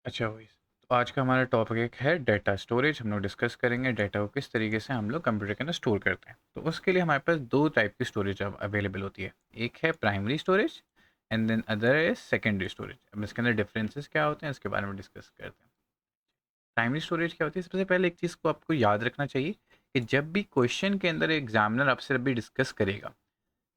अच्छा वही। तो आज का हमारा टॉपिक है डेटा स्टोरेज। हम लोग डिस्कस करेंगे डेटा को किस तरीके से हम लोग कंप्यूटर के अंदर स्टोर करते हैं। तो उसके लिए हमारे पास दो टाइप की स्टोरेज अब अवेलेबल होती है। एक है primary storage and then other is secondary storage. अब इसके अंदर डिफरेंसेस क्या होते हैं इसके बारे में डिस्कस करते हैं। प्राइमरी स्टोरेज क्या होती है? सबसे पहले एक चीज़ को आपको याद रखना चाहिए कि जब भी क्वेश्चन के अंदर एग्जामिनर आपसे जब भी डिस्कस करेगा,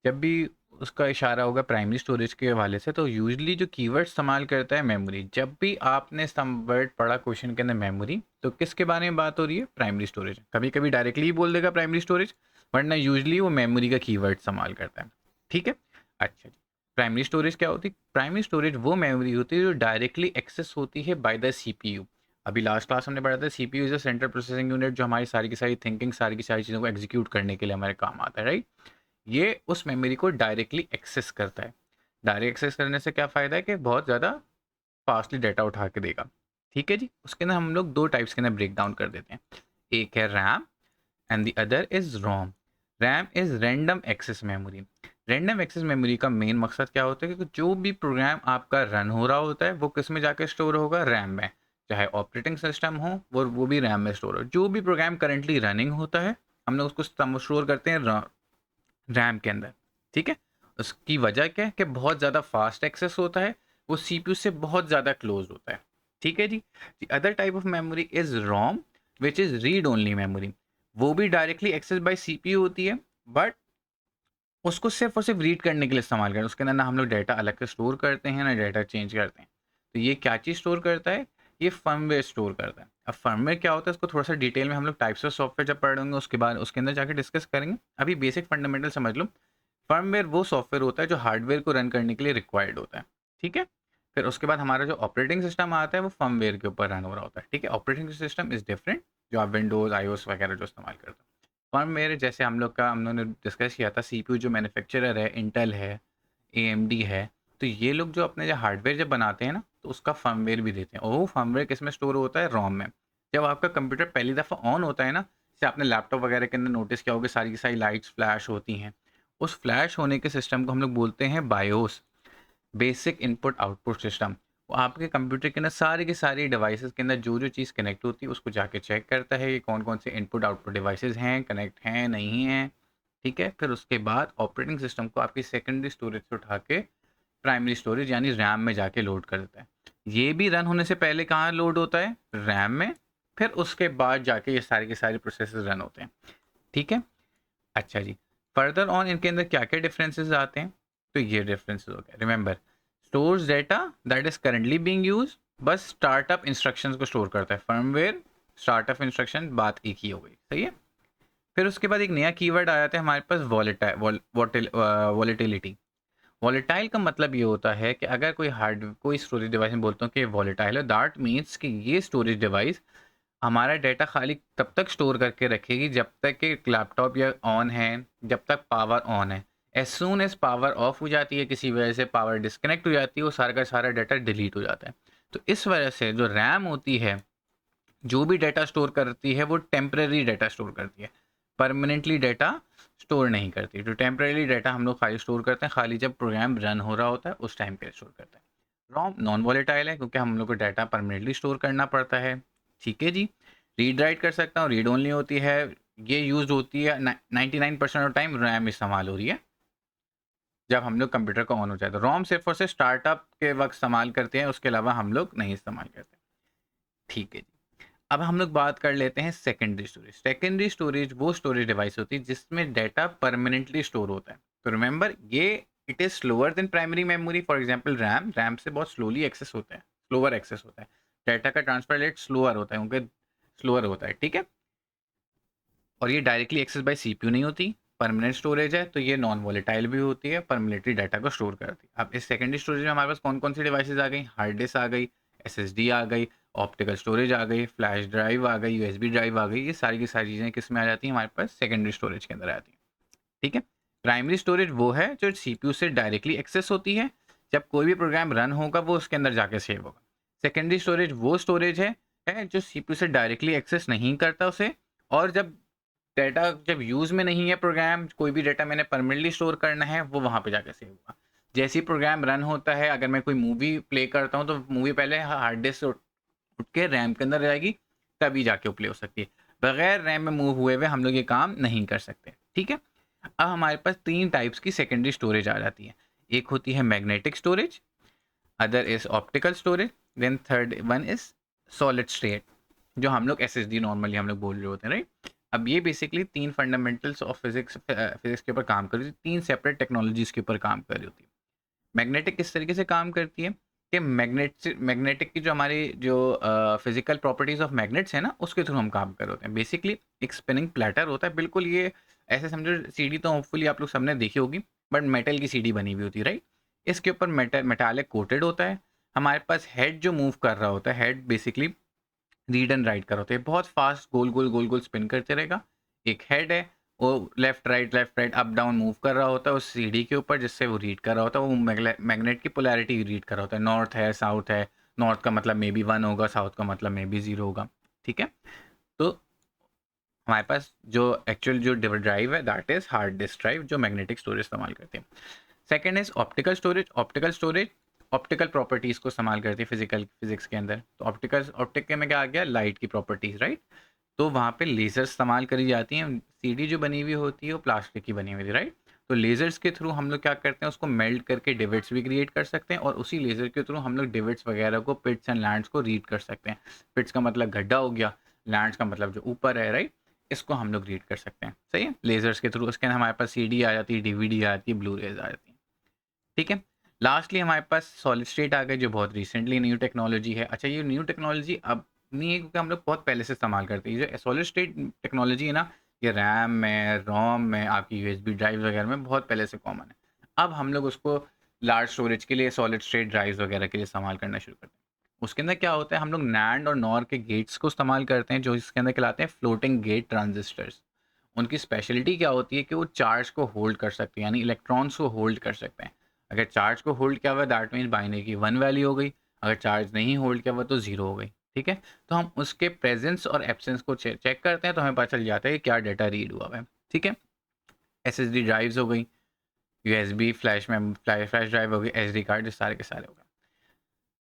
जब भी उसका इशारा होगा प्राइमरी स्टोरेज के हवाले से, तो यूजली जो कीवर्ड इस्तेमाल करता है मेमोरी। जब भी आपने सम वर्ड पढ़ा क्वेश्चन के अंदर मेमोरी, तो किसके बारे में बात हो रही है? Primary storage. कभी कभी डायरेक्टली ही बोल देगा प्राइमरी स्टोरेज, वरना यूजली वो मेमोरी का कीवर्ड इस्तेमाल करता है। ठीक है। अच्छा जी। प्राइमरी स्टोरेज क्या होती है? प्राइमरी स्टोरेज वो मेमोरी होती है जो डायरेक्टली एक्सेस होती है बाय द सीपीयू। अभी लास्ट क्लास हमने पढ़ा था CPU is a central processing unit, जो हमारी सारी की सारी थिंकिंग, सारी की सारी चीज़ों को एग्जीक्यूट करने के लिए हमारे काम आता है, राइट। ये उस मेमोरी को डायरेक्टली एक्सेस करता है। डायरेक्ट एक्सेस करने से क्या फ़ायदा है कि बहुत ज़्यादा फास्टली डाटा उठा के देगा। ठीक है जी। उसके अंदर हम लोग दो टाइप्स के अंदर ब्रेक डाउन कर देते हैं। एक है RAM and the other is ROM. RAM is random access memory. Random access memory का मेन मकसद क्या होता है कि जो भी प्रोग्राम आपका रन हो रहा होता है वो किस में जाके स्टोर होगा? रैम में। चाहे ऑपरेटिंग सिस्टम हो वो भी रैम में स्टोर हो। जो भी प्रोग्राम करंटली रनिंग होता है हम लोग उसको स्टोर करते हैं रैम के अंदर। ठीक है। उसकी वजह क्या है कि बहुत ज़्यादा फास्ट एक्सेस होता है, वो सीपीयू से बहुत ज़्यादा क्लोज होता है। ठीक है जी। The other type of memory is ROM which is read only memory. वो भी डायरेक्टली एक्सेस बाय सीपीयू होती है, बट उसको सिर्फ और सिर्फ रीड करने के लिए इस्तेमाल करें। उसके अंदर ना हम लोग डाटा अलग से स्टोर करते हैं ना डाटा चेंज करते हैं। तो ये क्या चीज़ स्टोर करता है? ये फर्मवेयर स्टोर करता है। अब फर्मवेयर क्या होता है इसको थोड़ा सा डिटेल में हम लोग टाइप्स ऑफ सॉफ्टवेयर जब पढ़ लेंगे उसके बाद उसके अंदर जाकर डिस्कस करेंगे। अभी बेसिक फंडामेंटल समझ लो। फर्मवेयर वो सॉफ्टवेयर होता है जो हार्डवेयर को रन करने के लिए रिक्वायर्ड होता है। ठीक है। फिर उसके बाद हमारा जो ऑपरेटिंग सिस्टम आता है वो फर्मवेयर के ऊपर रन हो रहा होता है। ठीक है। ऑपरेटिंग सिस्टम इज डिफरेंट, जो आप विंडोज आईओएस वगैरह जो इस्तेमाल करते हैं। फर्मवेयर जैसे हम लोगों ने डिस्कस किया था, सीपीयू जो मैन्युफैक्चरर है इंटेल है, एएमडी है। तो ये लोग जो अपने जो हार्डवेयर जब बनाते हैं ना तो उसका फर्मवेयर भी देते हैं, और वो फर्मवेयर किस में स्टोर होता है? रोम में। जब आपका कंप्यूटर पहली दफ़ा ऑन होता है ना, जैसे आपने लैपटॉप वगैरह के अंदर नोटिस किया होगा सारी की सारी लाइट्स फ्लैश होती हैं। उस फ्लैश होने के सिस्टम को हम लोग बोलते हैं BIOS, basic input output system. वो आपके कंप्यूटर के अंदर सारी की सारी डिवाइसेस के अंदर जो जो चीज़ कनेक्ट होती है उसको जाके चेक करता है कि कौन कौन से इनपुट आउटपुट डिवाइसेस हैं, कनेक्ट हैं नहीं हैं। ठीक है। फिर उसके बाद ऑपरेटिंग सिस्टम को आपकी सेकेंडरी स्टोरेज से उठा के प्राइमरी स्टोरेज यानी रैम में जाके लोड कर देता है। ये भी रन होने से पहले कहाँ लोड होता है? रैम में। फिर उसके बाद जाके ये सारे के सारे प्रोसेसेस रन होते हैं। ठीक है। अच्छा जी। फर्दर ऑन इनके अंदर क्या क्या डिफरेंसेस आते हैं? तो ये डिफरेंसेस हो गया। Remember, stores data that is currently being use. बस स्टार्टअप इंस्ट्रक्शंस को स्टोर करता है फर्मवेयर। स्टार्टअप इंस्ट्रक्शन बात एक ही हो गई, सही है। फिर उसके बाद एक नया कीवर्ड आया था हमारे पास, वॉलेटिलिटी। वॉलेटाइल का मतलब ये होता है कि अगर कोई स्टोरेज डिवाइस में बोलता हूँ कि वॉलेटाइल है, दैट मीन्स कि ये स्टोरेज डिवाइस हमारा डाटा खाली तब तक स्टोर करके रखेगी जब तक कि लैपटॉप या ऑन है, जब तक power on as. Soon as एज पावर ऑफ हो जाती है, किसी वजह से पावर डिस्कनेक्ट हो जाती है, वो सारा का सारा डाटा डिलीट हो जाता है। तो इस वजह से जो रैम होती है, जो भी डाटा स्टोर करती है वो टेम्परेरी डाटा स्टोर करती है, परमानेंटली डाटा स्टोर नहीं करती। तो टेम्परेरी डाटा हम लोग खाली स्टोर करते हैं खाली जब प्रोग्राम रन हो रहा होता है उस टाइम पे स्टोर करते हैं। रोम नॉन वॉलेटाइल है क्योंकि हम लोग को डाटा परमानेंटली स्टोर करना पड़ता है। ठीक है जी। रीड राइट कर सकता हूँ, रीड ओनली होती है। ये यूज होती है 99% ऑफ टाइम रैम इस्तेमाल हो रही है जब हम लोग कंप्यूटर को ऑन हो जाए। तो रोम सिर्फ और सिर्फ स्टार्टअप के वक्त इस्तेमाल करते हैं, उसके अलावा हम लोग नहीं इस्तेमाल करते। ठीक है जी। अब हम लोग बात कर लेते हैं सेकेंडरी स्टोरेज। सेकेंडरी स्टोरेज वो स्टोरेज डिवाइस होती है जिसमें डाटा परमानेंटली स्टोर होता है। तो रिमेंबर, ये it is slower then primary memory. For example RAM, RAM से बहुत स्लोली एक्सेस होता है, स्लोअर एक्सेस होता है। डाटा का ट्रांसफर रेट स्लोअर होता है क्योंकि स्लोअर होता है। ठीक है। और ये डायरेक्टली एक्सेस बाय सीपीयू नहीं होती, परमानेंट स्टोरेज है, तो ये नॉन वॉलेटाइल भी होती है, परमानेंटली डाटा को स्टोर करती है। अब इस सेकेंडरी स्टोरेज में हमारे पास कौन कौन सी डिवाइसेज आ गई? हार्ड डिस्क आ गई, एसएसडी आ गई, ऑप्टिकल स्टोरेज आ गई, फ्लैश ड्राइव आ गई, यूएसबी ड्राइव आ गई। ये सारी की सारी चीज़ें किस में आ जाती हैं? हमारे पास सेकेंडरी स्टोरेज के अंदर आती हैं। ठीक है। प्राइमरी स्टोरेज वो है जो सीपीयू से डायरेक्टली एक्सेस होती है, जब कोई भी प्रोग्राम रन होगा वो उसके अंदर जाके सेव होगा। सेकेंडरी स्टोरेज वो स्टोरेज है जो सीपीयू से डायरेक्टली एक्सेस नहीं करता उसे, और जब यूज़ में नहीं है प्रोग्राम, कोई भी डाटा मैंने परमानेंटली स्टोर करना है वो वहाँ पे जाके सेव होगा। जैसे ही प्रोग्राम रन होता है, अगर मैं कोई मूवी प्ले करता हूँ तो मूवी पहले हार्ड डिस्क उठ के रैम के अंदर जाएगी, तभी जाके वो प्ले हो सकती है। बगैर रैम में मूव हुए हुए हम लोग ये काम नहीं कर सकते, ठीक है। अब हमारे पास 3 टाइप्स की सेकेंडरी स्टोरेज आ जाती है। एक होती है magnetic storage, other is optical storage, then third one is solid state, जो हम लोग एसएसडी नॉर्मली हम लोग बोल रहे होते हैं, राइट। अब ये बेसिकली 3 फंडामेंटल्स ऑफ फिजिक्स के ऊपर काम कर रही होती है, 3 सेपरेट टेक्नोलॉजीज़ के ऊपर काम कर रही होती है। मैग्नेटिक किस तरीके से काम करती है कि मैग्नेटिक की जो हमारी जो फिजिकल प्रॉपर्टीज ऑफ मैग्नेट्स है ना, उसके थ्रू हम काम कर होते हैं। बेसिकली एक स्पिनिंग प्लेटर होता है, बिल्कुल ये ऐसे समझो, सीडी तो होपफुली आप लोग सबने देखी होगी, बट मेटल की सीडी बनी हुई होती है, राइट। इसके ऊपर मेटालिक कोटेड होता है। हमारे पास हेड जो मूव कर रहा होता है, head basically read and right कर होते हैं, बहुत फास्ट गोल गोल गोल गोल स्पिन करते रहेगा। एक हेड है, वो left right up down move कर रहा होता है उस सीढ़ी के ऊपर, जिससे वो रीड कर रहा होता है, वो मैग्नेट की पोलैरिटी रीड कर रहा होता है। नॉर्थ है, साउथ है, नॉर्थ का मतलब मे बी 1 होगा, साउथ का मतलब मे बी 0 होगा, ठीक है। तो हमारे पास जो एक्चुअल जो ड्राइव है, that is hard disk drive, जो मैग्नेटिक स्टोरेज इस्तेमाल करते हैं। Second is optical storage. Optical properties को इस्तेमाल करती है फिजिक्स के अंदर। तो ऑप्टिक में क्या आ गया, लाइट की प्रॉपर्टीज़, राइट। तो वहाँ पे लेज़र इस्तेमाल करी जाती हैं। सीडी जो बनी हुई होती है वो प्लास्टिक की बनी हुई थी, राइट। तो लेज़र्स के थ्रू हम लोग क्या करते हैं, उसको मेल्ट करके डिविट्स भी क्रिएट कर सकते हैं, और उसी लेज़र के थ्रू हम लोग डिविट्स वगैरह को, पिट्स एंड लैंड्स को रीड कर सकते हैं। पिट्स का मतलब गड्ढा हो गया, लैंड्स का मतलब जो ऊपर है, राइट। इसको हम लोग रीड कर सकते हैं, सही है, लेज़र्स के थ्रू। उसके अंदर हमारे पास सीडी आ जाती है, डीवीडी आ जाती है, ब्लू रेज आ जाती है, ठीक है। लास्टली हमारे पास सॉलिड स्टेट आ गए, जो बहुत रिसेंटली न्यू टेक्नोलॉजी है। अच्छा, ये न्यू टेक्नोलॉजी अब नहीं है, क्योंकि हम लोग बहुत पहले से इस्तेमाल करते हैं। जो सॉलिड स्टेट टेक्नोलॉजी है ना, ये रैम में, रोम में, आपकी यूएसबी ड्राइव वगैरह में बहुत पहले से कॉमन है। अब हम लोग उसको लार्ज स्टोरेज के लिए, सॉलिड स्टेट ड्राइव्स वगैरह के लिए इस्तेमाल करना शुरू करते हैं। उसके अंदर क्या होता है, हम लोग नैंड और नॉर के गेट्स को इस्तेमाल करते हैं, जो इसके अंदर कहलाते हैं फ्लोटिंग गेट ट्रांजिस्टर्स। उनकी स्पेशलिटी क्या होती है कि वो चार्ज को होल्ड कर सकते हैं, यानी इलेक्ट्रॉन्स को होल्ड कर सकते हैं। अगर चार्ज को होल्ड किया हुआ, दैट मीन्स बाइनरी की 1 वैल्यू हो गई। अगर चार्ज नहीं होल्ड किया हुआ तो 0 हो गई, ठीक है। तो हम उसके प्रेजेंस और एब्सेंस को चेक करते हैं, तो हमें पता चल जाता है कि क्या डाटा रीड हुआ है, ठीक है। एसएसडी ड्राइव्स हो गई, यूएसबी फ्लैश ड्राइव हो गई, एसडी कार्ड, सारे के सारे हो गए।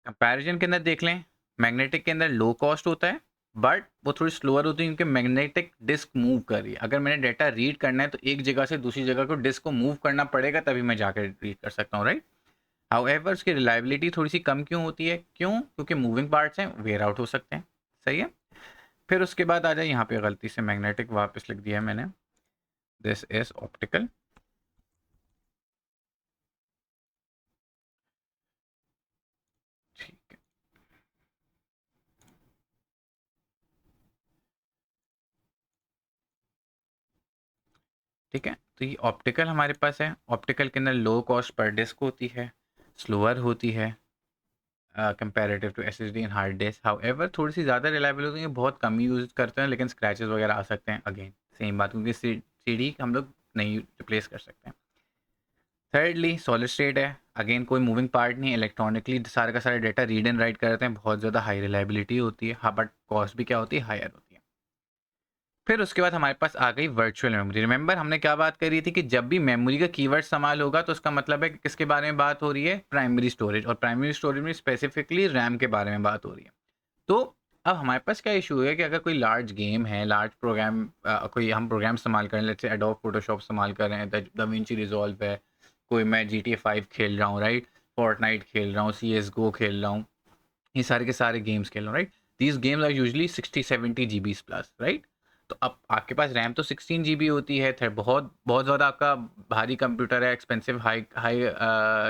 कंपैरिजन के अंदर देख लें, मैग्नेटिक के अंदर लो कॉस्ट होता है, बट वो थोड़ी स्लोअर होती है, क्योंकि मैग्नेटिक डिस्क मूव कर रही है। अगर मैंने डाटा रीड करना है तो एक जगह से दूसरी जगह को डिस्क को मूव करना पड़ेगा, तभी मैं जाकर रीड कर सकता हूँ, राइट। हाउएवर उसकी रिलायबिलिटी थोड़ी सी कम क्यों होती है, क्यों, क्योंकि मूविंग पार्ट्स हैं, वेयर आउट हो सकते हैं, सही है। फिर उसके बाद आ जाए, यहाँ पे गलती से मैग्नेटिक वापस लिख दिया है मैंने, दिस इज ऑप्टिकल। ठीक है, ठीक है। तो ये ऑप्टिकल हमारे पास है। ऑप्टिकल के अंदर लो कॉस्ट पर डिस्क होती है, स्लोअर होती है comparative to SSD and hard disk. However थोड़ी सी ज़्यादा रिलायबल होती है, बहुत कम यूज़ करते हैं, लेकिन स्क्रैचेस वगैरह आ सकते हैं। अगेन सेम बात, क्योंकि सीडी हम लोग नहीं रिप्लेस कर सकते हैं। थर्डली सॉलिड स्टेट है। अगेन कोई मूविंग पार्ट नहीं, इलेक्ट्रॉनिकली सारे का सारा डाटा रीड एंड राइट करते हैं, बहुत ज़्यादा हाई रिलायबिलिटी होती है, हाँ, बट कॉस्ट भी क्या होती है, हायर होती है। फिर उसके बाद हमारे पास आ गई वर्चुअल मेमोरी। रिमेंबर हमने क्या बात करी थी कि जब भी मेमोरी का कीवर्ड इस्तेमाल होगा, तो उसका मतलब है कि किसके बारे में बात हो रही है, प्राइमरी स्टोरेज। और प्राइमरी स्टोरेज में स्पेसिफिकली रैम के बारे में बात हो रही है। तो अब हमारे पास क्या इशू है कि अगर कोई लार्ज गेम है, लार्ज प्रोग्राम, कोई हम प्रोग्राम इस्तेमाल करें, लेट्स से एडोब फोटोशॉप इस्तेमाल कर रहे हैं, दाविंची रिजॉल्व है, कोई मैं GTA 5 खेल रहा हूँ, राइट, फोर्टनाइट खेल रहा हूँ, CSGO खेल रहा हूँ, ये सारे के सारे गेम्स खेल रहा हूँ, right. These games are usually 60-70 GB plus, right. तो अब आपके पास रैम तो 16 GB होती है, बहुत बहुत ज़्यादा आपका भारी कंप्यूटर है, expensive high high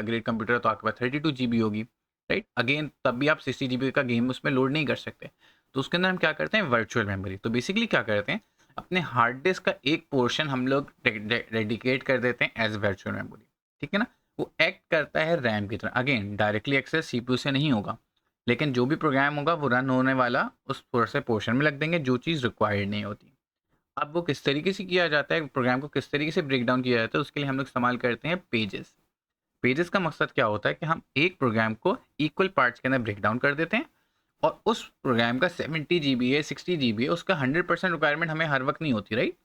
grade computer है, तो आपके पास 32 GB होगी, राइट। अगेन तब भी आप 60 GB का गेम उसमें लोड नहीं कर सकते। तो उसके अंदर हम क्या करते हैं, वर्चुअल मेमोरी। तो बेसिकली क्या करते हैं, अपने हार्ड डिस्क का एक पोर्शन हम लोग डेडिकेट कर देते हैं एज वर्चुअल मेमोरी, ठीक है ना। वो एक्ट करता है रैम की तरह। अगेन डायरेक्टली एक्सेस CPU से नहीं होगा, लेकिन जो भी प्रोग्राम होगा वो रन होने वाला उस थोड़ा से पोर्शन में लग देंगे, जो चीज़ रिक्वायर्ड नहीं होती। अब वो किस तरीके से किया जाता है, प्रोग्राम को किस तरीके से ब्रेक डाउन किया जाता है, उसके लिए हम लोग इस्तेमाल करते हैं पेजेस। पेजेस का मकसद क्या होता है कि हम एक प्रोग्राम को इक्वल पार्ट्स के अंदर ब्रेक डाउन कर देते हैं, और उस प्रोग्राम का 70 GB है, 60 GB है, उसका 100% रिक्वायरमेंट हमें हर वक्त नहीं होती, राइट।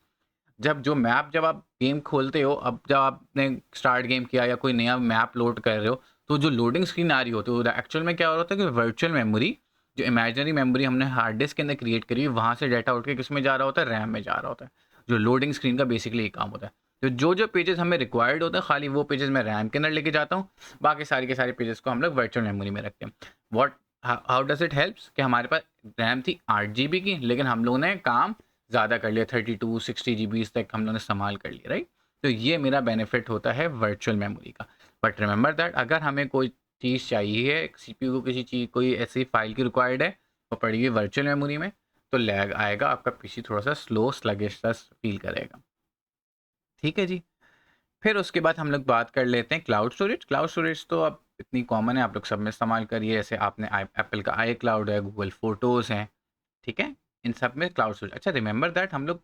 जब आप गेम खोलते हो, अब जब आपने स्टार्ट गेम किया या कोई नया मैप लोड कर रहे हो, तो जो लोडिंग स्क्रीन आ रही होती है, एक्चुअल में क्या हो रहा होता है कि वर्चुअल मेमोरी जो इमेजिनरी मेमोरी हमने हार्ड डिस्क के अंदर क्रिएट करी है, वहाँ से डाटा उठ के किस में जा रहा होता है, रैम में जा रहा होता है। जो लोडिंग स्क्रीन का बेसिकली ये काम होता है। तो जो पेजेस हमें रिक्वायर्ड होता है, खाली वो पेजेस मैं रैम के अंदर लेके जाता हूँ, बाकी सारे के सारे पेजेस को हम लोग वर्चुअल मेमोरी में रखते हैं। What how does it helps कि हमारे पास रैम थी 8 GB की, लेकिन हम लोगों ने काम ज़्यादा कर लिया, 32-60 GB तक हम लोगों ने संभाल कर लिया, राइट। तो ये मेरा बेनिफिट होता है वर्चुअल मेमोरी का। बट रिमेंबर दैट अगर हमें कोई चीज़ चाहिए, सीपीयू को किसी चीज़ कोई ऐसी फाइल की रिक्वायर्ड है, वो पड़ी हुई वर्चुअल मेमोरी में, तो लैग आएगा, आपका पीसी थोड़ा सा स्लो स्लगिश सा फील करेगा। ठीक है जी। फिर उसके बाद हम लोग बात कर लेते हैं क्लाउड स्टोरेज। क्लाउड स्टोरेज तो अब इतनी कॉमन है, आप लोग सब में इस्तेमाल करिए। जैसे आपने एप्पल का आई क्लाउड है, गूगल फोटोज़ हैं, ठीक है, इन सब में क्लाउड स्टोरेज। अच्छा रिमेंबर दैट हम लोग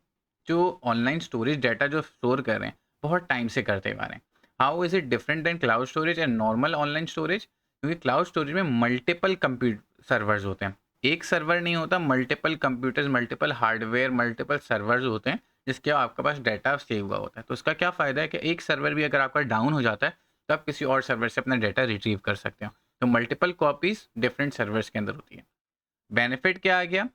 जो ऑनलाइन स्टोरेज डाटा जो स्टोर कर रहे हैं, बहुत टाइम से करते हुए आ रहे हैं। How is it different than cloud storage and normal online storage? क्योंकि क्लाउड स्टोरेज में मल्टीपल कंप्यूटर सर्वर्स होते हैं। एक सर्वर नहीं होता, multiple computers, multiple hardware, multiple servers होते हैं, जिसके आपके पास डाटा सेव हुआ होता है। तो उसका क्या फ़ायदा है कि एक सर्वर भी अगर आपका डाउन हो जाता है, तो आप किसी और सर्वर से अपना डाटा रिट्रीव कर सकते हो। तो मल्टीपल कॉपीज़ डिफरेंट सर्वर्स के अंदर होती है। बेनिफिट क्या आ गया?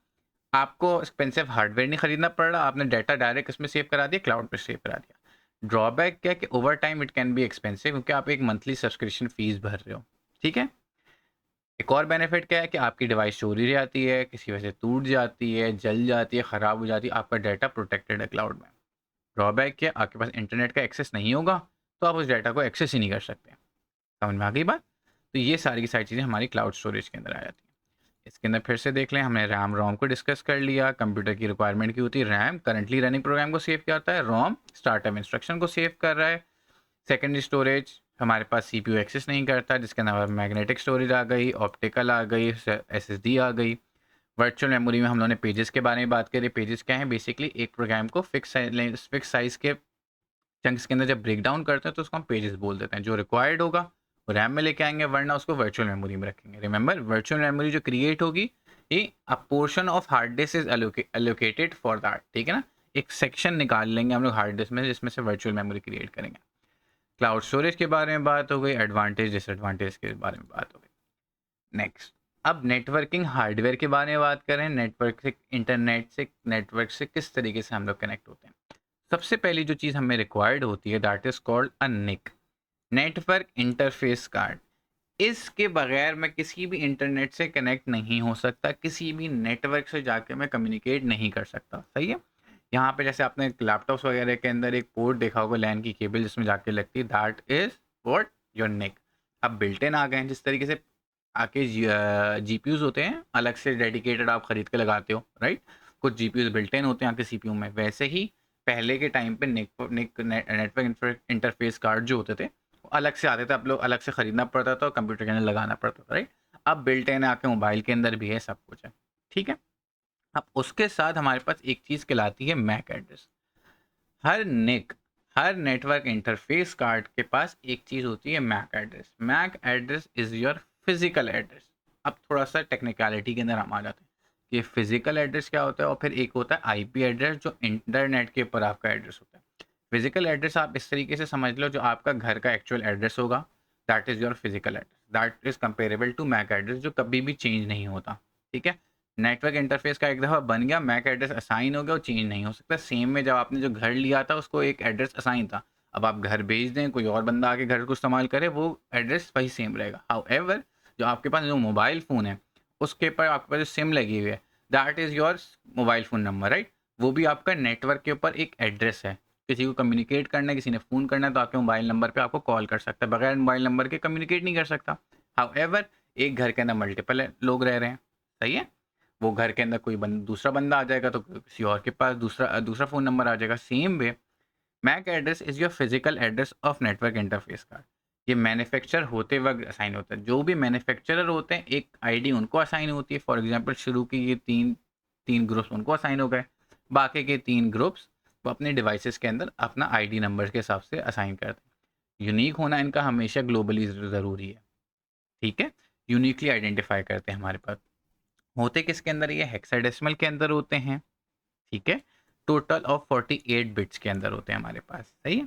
आपको एक्सपेंसिव हार्डवेयर नहीं खरीदना पड़ रहा, आपने डाटा डायरेक्ट इसमें सेव करा दिया, क्लाउड पे सेव करा दिया। ड्रॉबैक क्या है कि over time it can be expensive, क्योंकि आप एक मंथली सब्सक्रिप्शन फीस भर रहे हो, ठीक है। एक और बेनिफिट क्या है कि आपकी डिवाइस चोरी हो जाती है, किसी वजह से टूट जाती है, जल जाती है, ख़राब हो जाती है, आपका डाटा प्रोटेक्टेड है क्लाउड में। ड्रॉबैक क्या, आपके पास इंटरनेट का एक्सेस नहीं होगा, तो आप उस डाटा को एक्सेस ही नहीं कर सकते। समझ में आ गई बात? तो ये सारी की सारी चीज़ें हमारी क्लाउड स्टोरेज के अंदर आ जाती हैं। इसके अंदर फिर से देख लें, हमने रैम रोम को डिस्कस कर लिया। कंप्यूटर की रिक्वायरमेंट की होती है रैम, करंटली रनिंग प्रोग्राम को सेव करता है। रोम स्टार्टअप इंस्ट्रक्शन को सेव कर रहा है। सेकेंडरी स्टोरेज हमारे पास सीपीयू एक्सेस नहीं करता, जिसके अंदर मैग्नेटिक स्टोरेज आ गई, ऑप्टिकल आ गई, एसएसडी आ गई। वर्चुअल मेमोरी में हम लोगों ने पेजेस के बारे में बात करी। पेजेस क्या है? बेसिकली एक प्रोग्राम को फिक्स साइज के चंक्स के अंदर जब ब्रेक डाउन करते हैं, तो उसको हम पेजेस बोल देते हैं। जो रिक्वायर्ड होगा वो रैम में लेके आएंगे, वरना उसको वर्चुअल मेमोरी में रखेंगे। रिमेंबर, वर्चुअल मेमोरी जो क्रिएट होगी, ये अ portion of hard disk is allocated for that, ठीक है ना। एक सेक्शन निकाल लेंगे हम लोग हार्ड डिस्क में, जिसमें से वर्चुअल मेमोरी क्रिएट करेंगे। क्लाउड स्टोरेज के बारे में बात हो गई, एडवांटेज डिसएडवांटेज के बारे में बात हो गई। नेक्स्ट, अब नेटवर्किंग हार्डवेयर के बारे में बात करें। नेटवर्क से, इंटरनेट से, नेटवर्क से किस तरीके से हम लोग कनेक्ट होते हैं। सबसे पहली जो चीज़ हमें रिक्वायर्ड होती है, that is called a NIC, network interface card. इसके बगैर मैं किसी भी इंटरनेट से कनेक्ट नहीं हो सकता, किसी भी नेटवर्क से जाके मैं कम्युनिकेट नहीं कर सकता। सही है। यहाँ पे जैसे आपने लैपटॉप्स वगैरह के अंदर एक पोर्ट देखा होगा, लैन की केबल जिसमें जाके लगती है, that is what, your neck. अब बिल्ट इन आ गए हैं, जिस तरीके से आके जीपीयूज होते हैं अलग से डेडिकेटेड, आप खरीद के लगाते हो, राइट। कुछ जीपीयूज बिल्ट इन होते हैं आपके सीपीयू में, वैसे ही पहले के टाइम पे नेटवर्क इंटरफेस कार्ड जो होते थे, वो अलग से आते थे, आप लोग अलग से खरीदना पड़ता था और कंप्यूटर के अंदर लगाना पड़ता था, राइट। अब बिल्ट इन आपके मोबाइल के अंदर भी है, सब कुछ है, ठीक है। अब उसके साथ हमारे पास एक चीज़ कहलाती है मैक एड्रेस। हर निक, हर नेटवर्क इंटरफेस कार्ड के पास एक चीज़ होती है, MAC address. MAC address is your physical address. अब थोड़ा सा टेक्निकलिटी के अंदर हम आ जाते हैं कि फिजिकल एड्रेस क्या होता है, और फिर एक होता है आईपी एड्रेस, जो इंटरनेट के ऊपर आपका एड्रेस होता है। फिजिकल एड्रेस आप इस तरीके से समझ लो, जो आपका घर का एक्चुअल एड्रेस होगा, that is your physical address. That is comparable to MAC address, जो कभी भी चेंज नहीं होता, ठीक है। नेटवर्क इंटरफेस का एक दफ़ा बन गया, मैक एड्रेस असाइन हो गया, वो चेंज नहीं हो सकता। सेम में जब आपने जो घर लिया था, उसको एक एड्रेस असाइन था, अब आप घर भेज दें, कोई और बंदा आके घर को इस्तेमाल करे, वो एड्रेस वही सेम रहेगा। हाउएवर, जो आपके पास जो मोबाइल फ़ोन है, उसके ऊपर आपके पास जो सिम लगी हुई है, that is your mobile phone number, right. वो भी आपका नेटवर्क के ऊपर एक एड्रेस है। किसी को कम्युनिकेट करना है, किसी ने फ़ोन करना है, तो आपके मोबाइल नंबर पे आपको कॉल कर सकता है, बगैर मोबाइल नंबर के कम्युनिकेट नहीं कर सकता। हाउएवर, एक घर के अंदर मल्टीपल लोग रह रहे हैं, सही है। वो घर के अंदर कोई दूसरा बंदा आ जाएगा, तो किसी और के पास दूसरा फ़ोन नंबर आ जाएगा। Same way, MAC address is your physical address of network interface card. ये मैन्युफैक्चर होते वक्त असाइन होता है। जो भी मैन्युफैक्चरर होते हैं, एक आईडी उनको असाइन होती है। फॉर एग्जांपल, शुरू की ये तीन तीन ग्रुप्स उनको असाइन हो गए, बाकी के 3 ग्रुप्स वो अपने डिवाइसेस के अंदर अपना आईडी नंबर के हिसाब से असाइन करते हैं। यूनिक होना इनका हमेशा ग्लोबली ज़रूरी है, ठीक है। यूनिकली आइडेंटिफाई करते हैं हमारे पास। होते किसके अंदर, ये हेक्साडेसिमल के अंदर होते हैं, ठीक है। टोटल ऑफ 48 बिट्स के अंदर होते हैं हमारे पास, सही है।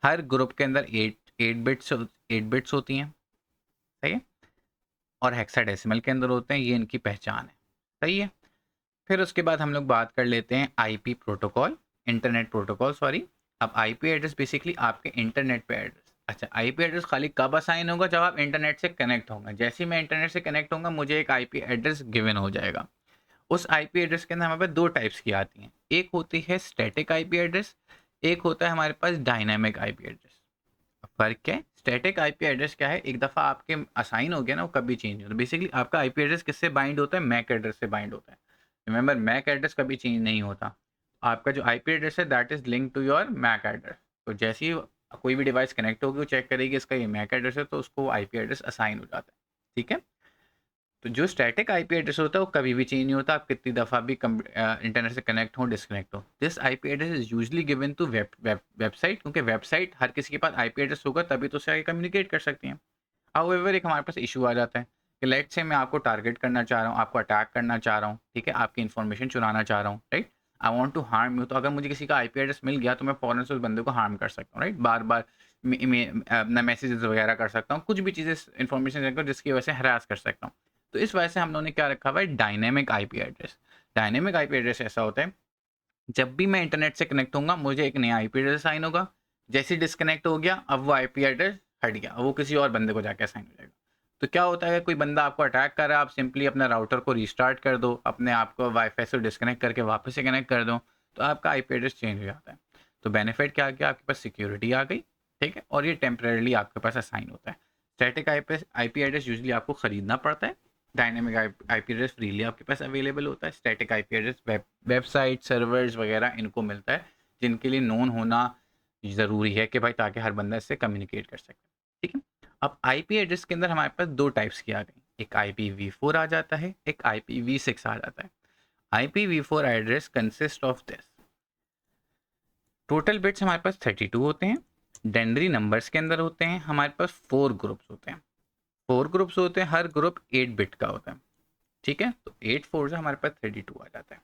हर ग्रुप के अंदर 8 बिट्स होती हैं, सही है। और हेक्साडेसिमल के अंदर होते हैं, ये इनकी पहचान है। सही है। फिर उसके बाद हम लोग बात कर लेते हैं IP protocol, internet protocol sorry. अब आईपी एड्रेस बेसिकली आपके इंटरनेट पे एड्रेस। अच्छा, आईपी एड्रेस खाली कब असाइन होगा? जब आप इंटरनेट से कनेक्ट होंगे। जैसे ही मैं इंटरनेट से कनेक्ट होऊंगा मुझे एक आईपी एड्रेस गिवन हो जाएगा। उस आईपी एड्रेस के अंदर हमारे पास दो टाइप्स की आती हैं। एक होती है स्टैटिक आईपी एड्रेस, एक होता है हमारे पास डायनामिक आईपी एड्रेस। फ़र्क क्या है? स्टैटिक आईपी एड्रेस क्या है, एक दफ़ा आपके असाइन हो गया ना, वो कभी चेंज नहीं होता। बेसिकली आपका आईपी एड्रेस किससे बाइंड होता है? मैक एड्रेस से बाइंड होता है। रिमेंबर, मैक एड्रेस कभी चेंज नहीं होता। आपका जो आईपी एड्रेस है that is link to your MAC address. तो जैसे ही कोई भी डिवाइस कनेक्ट होगी वो चेक करेगी इसका ये मैक एड्रेस है, तो उसको आईपी एड्रेस असाइन हो जाता है। ठीक है। तो जो स्टैटिक आईपी एड्रेस होता है वो कभी भी चेंज नहीं होता, आप कितनी दफ़ा भी इंटरनेट से कनेक्ट हो डिस्कनेक्ट हो। This IP address is usually given to website, क्योंकि वेबसाइट हर किसी के पास आईपी एड्रेस होगा तभी तो उससे आगे कम्युनिकेट कर सकती हैं। हाउएवर एक हमारे पास इशू आ जाता है कि लेट से मैं आपको टारगेट करना चाह रहा हूँ, आपको अटैक करना चाह रहा हूँ, ठीक है, आपकी इन्फॉर्मेशन चुराना चाह रहा हूँ, right. I want to harm you. तो अगर मुझे किसी का आईपी एड्रेस मिल गया तो मैं फ़ौरन से उस बंदे को हार्म कर सकता हूँ, राइट। बार बार अपना मैसेजेस वगैरह कर सकता हूँ, कुछ भी चीज़ें इन्फॉर्मेशन जिसकी वजह से हरास कर सकता हूँ। तो इस वजह से हम लोगों ने क्या रखा हुआ है, dynamic IP address. Dynamic IP address ऐसा होता है, जब भी मैं इंटरनेट से कनेक्ट होऊंगा मुझे एक नया आईपी एड्रेस असाइन होगा। जैसे डिस्कनेक्ट हो गया अब वो आईपी एड्रेस हट गया, अब वो किसी और बंदे को जाके असाइन हो जाएगा। तो क्या होता है, कोई बंदा आपको अटैक कर रहा है, आप सिंपली अपना राउटर को रीस्टार्ट कर दो, अपने आप को वाईफाई से डिस्कनेक्ट करके वापस से कनेक्ट कर दो, तो आपका आईपी एड्रेस चेंज हो जाता है। तो बेनिफिट क्या गया, आपके पास सिक्योरिटी आ गई, ठीक है, और ये टेम्परेली आपके पास असाइन होता है। स्टैटिक आईपी एड्रेस यूजली आपको खरीदना पड़ता है। डायनेमिक आईपी एड्रेस फ्रीली आपके पास अवेलेबल होता है। Static IP address website servers वगैरह इनको मिलता है, जिनके लिए नोन होना ज़रूरी है कि भाई, ताकि हर बंदा इससे कम्युनिकेट कर सके। ठीक है। अब आईपी एड्रेस के अंदर हमारे पास दो टाइप्स की आ गई, एक IPv4 आ जाता है, एक IPv6 आ जाता है। IPv4 address consist of this, total bits हमारे पास 32 होते हैं। डेनरी नंबर्स के अंदर होते हैं हमारे पास 4 ग्रुप्स होते हैं। 4 ग्रुप्स होते हैं, हर ग्रुप 8 बिट का होता है। ठीक है, तो 8 4 से हमारे पास 32 आ जाता है,